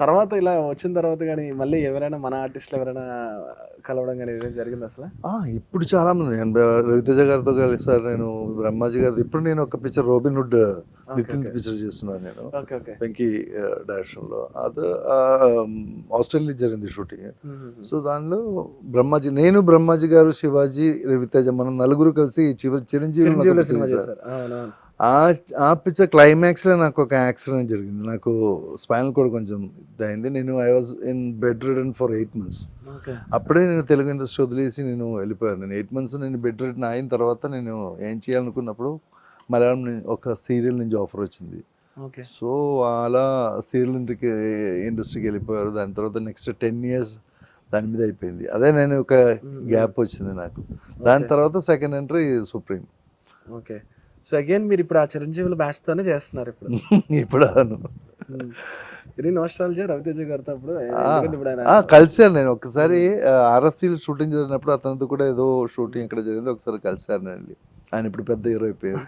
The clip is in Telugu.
తర్వాత ఇలా వచ్చిన తర్వాత కానీ మళ్ళీ ఎవరైనా మన ఆర్టిస్టులు ఎవరైనా కలవడం కానీ ఏదైనా జరిగింది అసలు? ఇప్పుడు చాలా మంది, నేను రవితేజ గారితో కలిసారు, నేను బ్రహ్మాజీ గారితో, ఇప్పుడు నేను ఒక పిక్చర్ రోబిన్ హుడ్ నితిన్ పిక్చర్ చేస్తున్నాను నేను ఓకే ఓకే. వెంకీ డైరెక్షన్లో. అది ఆస్ట్రేలియా జరిగింది షూటింగ్. సో దానిలో బ్రహ్మాజీ గారు, శివాజీ, రవితేజ, మనం నలుగురు కలిసి చిరంజీవి సినిమా చిరంజీవి చేశారు. అవునవును. ఆ పిక్చర్ క్లైమాక్స్లో నాకు ఒక యాక్సిడెంట్ జరిగింది. నాకు స్పైనల్ కోడ్ కొంచెం ఇదైంది. నేను I was in bed ridden for 8 months. Okay. అప్పుడే నేను తెలుగు ఇండస్ట్రీ వదిలేసి నేను వెళ్ళిపోయాను. నేను 8 months నేను బెడ్ రిడన్ అయిన తర్వాత నేను ఏం చేయాలనుకున్నప్పుడు మలయాళం ఒక సీరియల్ నుంచి ఆఫర్ వచ్చింది. ఓకే. సో అలా సీరియల్ ఇండస్ట్రీకి వెళ్ళిపోయారు. దాని తర్వాత నెక్స్ట్ 10 years దాని మీద అయిపోయింది. అదే నేను ఒక గ్యాప్ వచ్చింది నాకు. దాని తర్వాత second entry supreme. Okay. So again మీరు ఇప్పుడు ఆ చిరంజీవుల బ్యాచ్ తోనే చేస్తున్నారు ఇప్పుడు. ఇప్పుడు ఇది నోస్టాలజీ రవితేజ గారితో అప్పుడు, ఎందుకంటే ఇప్పుడు ఆయన కలిసాను నేను ఒకసారి ఆర్ఎఫ్సీలో షూటింగ్ జరిగినప్పుడు అతనితో కూడా ఏదో షూటింగ్ ఎక్కడ జరిగింది, ఒకసారి కలిసాను అండి. ఆయన ఇప్పుడు పెద్ద హీరో అయిపోయారు.